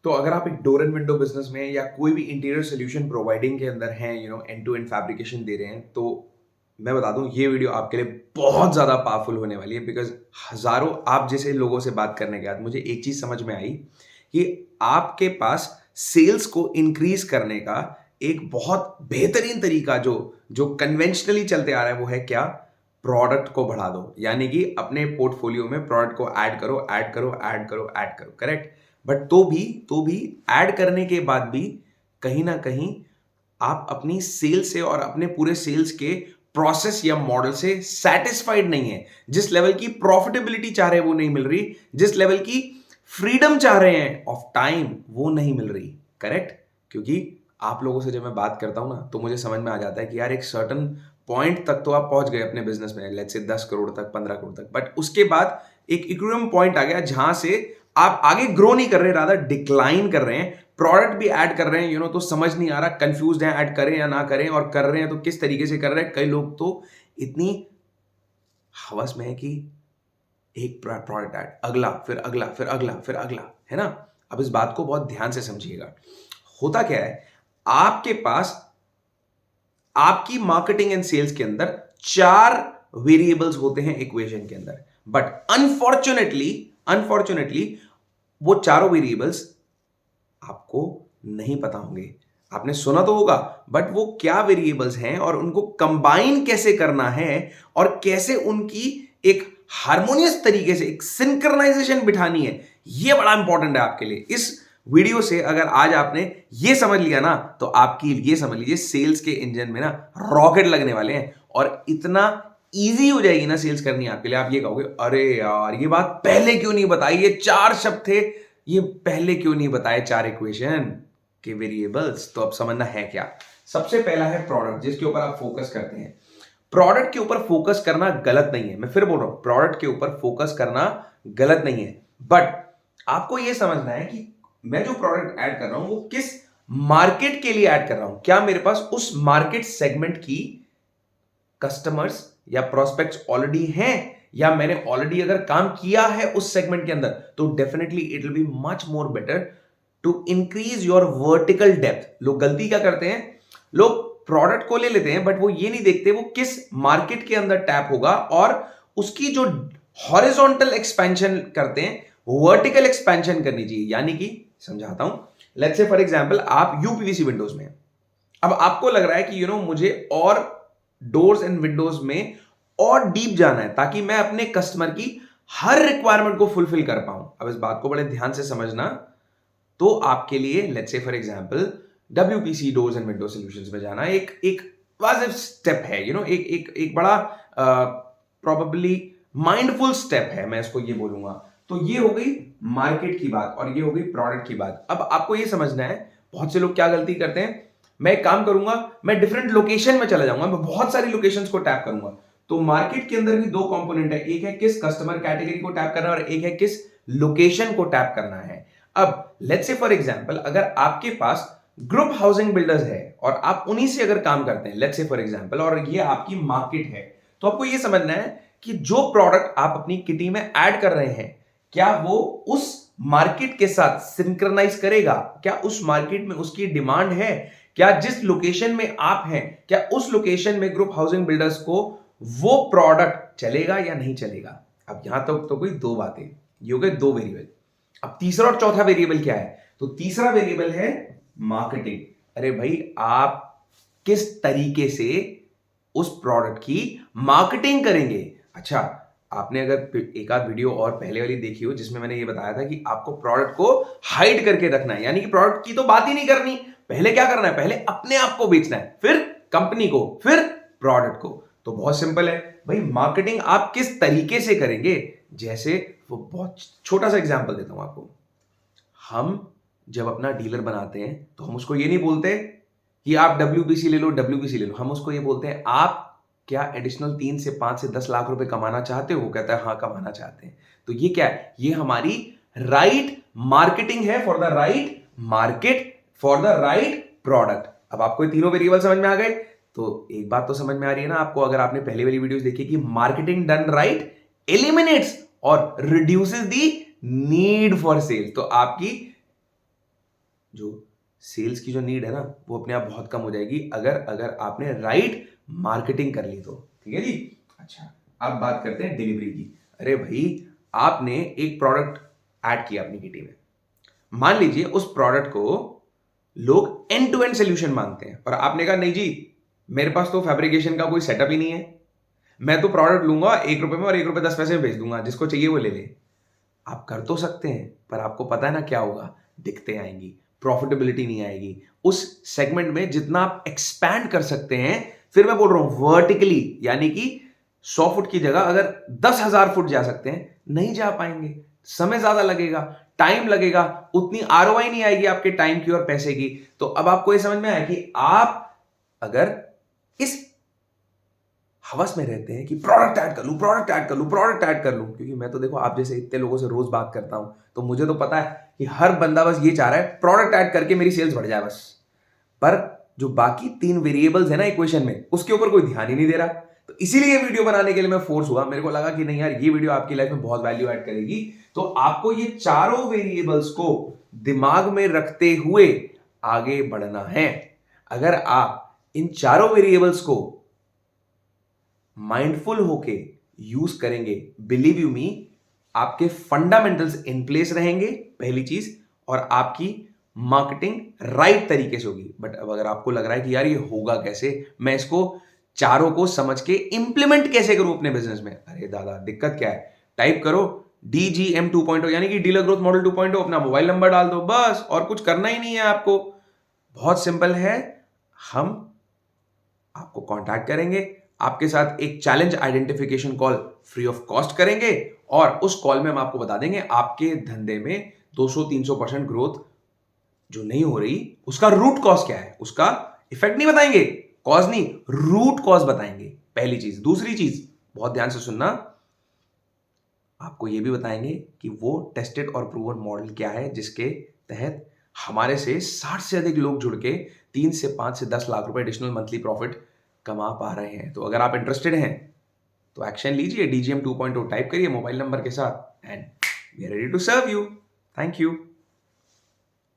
तो अगर आप एक डोर एंड विंडो बिजनेस में या कोई भी इंटीरियर सोल्यूशन प्रोवाइडिंग के अंदर हैं, एंड टू एंड फैब्रिकेशन दे रहे हैं, तो मैं बता दूं ये वीडियो आपके लिए बहुत ज्यादा पावरफुल होने वाली है। बिकॉज हजारों आप जैसे लोगों से बात करने के बाद मुझे एक चीज समझ में आई कि आपके पास सेल्स को इंक्रीज करने का एक बहुत बेहतरीन तरीका जो जो कन्वेंशनली चलते आ रहा है वो है क्या? प्रोडक्ट को बढ़ा दो, यानी कि अपने पोर्टफोलियो में प्रोडक्ट को ऐड करो, ऐड करो, ऐड करो, ऐड करो। करेक्ट। बट तो भी ऐड करने के बाद भी कहीं ना कहीं आप अपनी सेल्स से और अपने पूरे सेल्स के प्रोसेस या मॉडल से सेटिस्फाइड नहीं है। जिस लेवल की प्रॉफिटेबिलिटी चाह रहे हैं वो नहीं मिल रही, जिस लेवल की फ्रीडम चाह रहे हैं ऑफ टाइम वो नहीं मिल रही। करेक्ट। क्योंकि आप लोगों से जब मैं बात करता हूं ना तो मुझे समझ में आ जाता है कि यार एक सर्टन पॉइंट तक तो आप पहुंच गए अपने बिजनेस में, लेट्स से 10 करोड़ तक, 15 करोड़ तक, बट उसके बाद एक इक्विलिब्रियम पॉइंट आ गया जहां से आप आगे ग्रो नहीं कर रहे, रादर डिक्लाइन कर रहे हैं। प्रोडक्ट भी ऐड कर रहे हैं, तो समझ नहीं आ रहा, कंफ्यूज हैं ऐड करें या ना करें, और कर रहे हैं तो किस तरीके से कर रहे हैं। कई लोग तो इतनी हवस में है कि एक प्रोडक्ट ऐड, अगला, फिर अगला, फिर अगला, फिर अगला, है ना। अब इस बात को बहुत ध्यान से समझिएगा। होता क्या है, आपके पास आपकी मार्केटिंग एंड सेल्स के अंदर 4 वेरिएबल्स होते हैं इक्वेशन के अंदर, बट अनफॉर्चुनेटली वो चारों वेरिएबल्स आपको नहीं पता होंगे। आपने सुना तो होगा, बट वो क्या वेरिएबल्स हैं और उनको कंबाइन कैसे करना है और कैसे उनकी एक हार्मोनियस तरीके से एक सिंक्रोनाइजेशन बिठानी है, ये बड़ा इंपॉर्टेंट है आपके लिए। इस वीडियो से अगर आज आपने ये समझ लिया ना तो आपकी ये समझ लीजिए सेल्स के इंजन में ना रॉकेट लगने वाले हैं, और इतना इजी हो जाएगी ना सेल्स करनी आपके लिए। आप ये कहोगे अरे यार ये बात पहले क्यों नहीं बताई, ये 4 शब्द थे, ये पहले क्यों नहीं बताए 4 इक्वेशन के वेरिएबल्स। तो अब समझना है क्या। सबसे पहला है प्रोडक्ट, जिसके ऊपर आप फोकस करते हैं। प्रोडक्ट के ऊपर फोकस करना गलत नहीं है, मैं फिर बोल रहा हूं, प्रोडक्ट के ऊपर फोकस करना गलत नहीं है, बट आपको यह समझना है कि मैं जो प्रोडक्ट ऐड कर रहा हूं वो किस मार्केट के लिए ऐड कर रहा हूं। क्या मेरे पास उस मार्केट सेगमेंट की कस्टमर्स या प्रोस्पेक्ट्स ऑलरेडी हैं, या मैंने ऑलरेडी अगर काम किया है उस सेगमेंट के अंदर, तो definitely it will be much more better to increase your vertical depth. लोग गलती क्या करते हैं, लोग प्रोडक्ट को ले लेते हैं बट वो ये नहीं देखते वो किस मार्केट के अंदर टैप होगा, और उसकी जो हॉरिजॉन्टल एक्सपेंशन करते हैं, वर्टिकल एक्सपेंशन करनी चाहिए। यानी कि समझाता हूं, लेट्स से फॉर एग्जांपल आप यूपीवीसी विंडोज में, अब आपको लग रहा है कि मुझे और डोर्स एंड विंडोज में और डीप जाना है ताकि मैं अपने कस्टमर की हर रिक्वायरमेंट को फुलफिल कर पाऊं। अब इस बात को बड़े ध्यान से समझना। तो आपके लिए let's say for example WPC doors and window solutions में जाना एक एक वाजिब स्टेप है, एक बड़ा प्रोबेबली माइंडफुल स्टेप है, मैं इसको ये बोलूंगा। तो ये हो गई मार्केट की बात और ये हो गई प्रोडक्ट की बात। अब आपको ये समझना है, बहुत से लोग क्या गलती करते हैं, मैं एक काम करूंगा, मैं डिफरेंट लोकेशन में चला जाऊंगा, मैं बहुत सारी लोकेशंस को टैप करूंगा। तो मार्केट के अंदर भी 2 कंपोनेंट है, एक है किस कस्टमर कैटेगरी को टैप करना है और एक है किस लोकेशन को टैप करना है। अब लेट्स से फॉर एग्जांपल अगर आपके पास ग्रुप हाउसिंग बिल्डर्स है और आप उन्हीं से अगर काम करते हैं, लेट्स से फॉर एग्जांपल, और ये आपकी मार्केट है, तो आपको ये समझना है कि जो प्रोडक्ट आप अपनी किटी में ऐड कर रहे हैं, क्या वो उस मार्केट के साथ सिंक्रोनाइज करेगा, क्या उस मार्केट में उसकी डिमांड है, क्या जिस लोकेशन में आप हैं, क्या उस लोकेशन में ग्रुप हाउसिंग बिल्डर्स को वो प्रोडक्ट चलेगा या नहीं चलेगा। अब यहां तक तो कोई 2 बातें, ये हो गए 2 वेरिएबल। अब तीसरा और चौथा वेरिएबल क्या है, तो तीसरा वेरिएबल है मार्केटिंग। अरे भाई आप किस तरीके से उस प्रोडक्ट की मार्केटिंग करेंगे। अच्छा, आपने अगर एक आध वीडियो और पहले वाली देखी हो जिसमें मैंने ये बताया था कि आपको प्रोडक्ट को हाइड करके रखना है, यानी कि प्रोडक्ट की तो बात ही नहीं करनी, पहले क्या करना है, पहले अपने आप को बेचना है, फिर कंपनी को, फिर प्रोडक्ट को। तो बहुत सिंपल है भाई, मार्केटिंग आप किस तरीके से करेंगे। जैसे वो बहुत छोटा सा एग्जांपल देता हूं आपको, हम जब अपना डीलर बनाते हैं तो हम उसको ये नहीं बोलते कि आप डब्ल्यूबीसी ले लो, डब्ल्यूबीसी ले लो, हम उसको ये बोलते हैं आप क्या एडिशनल 3 से 5 से 10 लाख रुपए कमाना चाहते हो। कहता है हाँ कमाना चाहते हैं। तो ये क्या है, ये हमारी राइट मार्केटिंग है for the right market for the right product. अब आपको ये तीनों वेरिएबल समझ में आ गए। तो एक बात तो समझ में आ रही है ना आपको, अगर आपने पहले वाली वीडियोस देखी कि मार्केटिंग डन राइट एलिमिनेट्स और reduces the need for sale. तो आपकी जो सेल्स की जो नीड है ना वो अपने आप बहुत कम हो जाएगी अगर आपने राइट मार्केटिंग कर ली तो। ठीक है जी। अच्छा, अब बात करते हैं डिलीवरी की। अरे भाई, आपने एक प्रोडक्ट ऐड किया अपनी किटी में, मान लीजिए उस प्रोडक्ट को लोग एंड टू एंड सोल्यूशन मानते हैं और आपने कहा नहीं जी, मेरे पास तो फैब्रिकेशन का कोई सेटअप ही नहीं है, मैं तो प्रोडक्ट लूंगा 1 रुपए में और 1 रुपए 10 पैसे में बेच दूंगा, जिसको चाहिए वो ले ले। आप कर तो सकते हैं, पर आपको पता है ना क्या होगा, दिक्कतें आएंगी, प्रॉफिटेबिलिटी नहीं आएगी उस सेगमेंट में जितना आप एक्सपैंड कर सकते हैं। फिर मैं बोल रहा हूं वर्टिकली, यानी कि 100 फुट की जगह अगर 10,000 फुट जा सकते हैं, नहीं जा पाएंगे, समय ज्यादा लगेगा, टाइम लगेगा, उतनी आरओआई नहीं आएगी आपके टाइम की और पैसे की। तो अब आपको यह समझ में आया कि आप अगर इस हवस में रहते हैं कि प्रोडक्ट ऐड कर लूं, प्रोडक्ट ऐड कर लूं, प्रोडक्ट ऐड कर लूं, क्योंकि मैं तो देखो आप जैसे इतने लोगों से रोज बात करता हूं, तो मुझे तो पता है कि हर बंदा बस ये चाह रहा है प्रोडक्ट ऐड करके मेरी सेल्स बढ़ जाए बस। पर जो बाकी 3 वेरिएबल्स है ना इक्वेशन में, उसके ऊपर कोई ध्यान ही नहीं दे रहा। तो इसीलिए ये वीडियो बनाने के लिए मैं फोर्स हुआ, मेरे को लगा कि नहीं यार, ये वीडियो आपकी लाइफ में बहुत वैल्यू ऐड करेगी। तो आपको ये चारों वेरिएबल्स को दिमाग में रखते हुए आगे बढ़ना है। अगर आप इन चारों वेरिएबल्स को माइंडफुल होके यूज करेंगे, बिलीव यू मी, आपके फंडामेंटल्स इन प्लेस रहेंगे पहली चीज, और आपकी मार्केटिंग राइट तरीके से होगी। बट अब अगर आपको लग रहा है कि यार ये होगा कैसे, मैं इसको चारों को समझ के इंप्लीमेंट कैसे करूं अपने बिजनेस में, अरे दादा दिक्कत क्या है, टाइप करो DGM 2.0 यानी कि डीलर ग्रोथ मॉडल 2.0, अपना मोबाइल नंबर डाल दो बस, और कुछ करना ही नहीं है आपको, बहुत सिंपल है। हम आपको कांटेक्ट करेंगे, आपके साथ एक challenge identification call free of cost करेंगे, और उस कॉल में हम आपको बता देंगे आपके धंधे में 200-300% ग्रोथ जो नहीं हो रही, उसका रूट कॉज क्या है। उसका इफेक्ट नहीं बताएंगे, कॉज नहीं, रूट कॉज बताएंगे, पहली चीज। दूसरी चीज, बहुत ध्यान से सुनना, आपको यह भी बताएंगे कि वो टेस्टेड और प्रूवन मॉडल क्या है जिसके तहत हमारे से 60 से अधिक लोग जुड़ के 3 से 5 से 10 लाख रुपए एडिशनल मंथली प्रॉफिट कमा पा रहे हैं। तो अगर आप इंटरेस्टेड हैं तो एक्शन लीजिए, DGM 2.0 टाइप करिए मोबाइल नंबर के साथ, and we are ready to serve you. Thank you.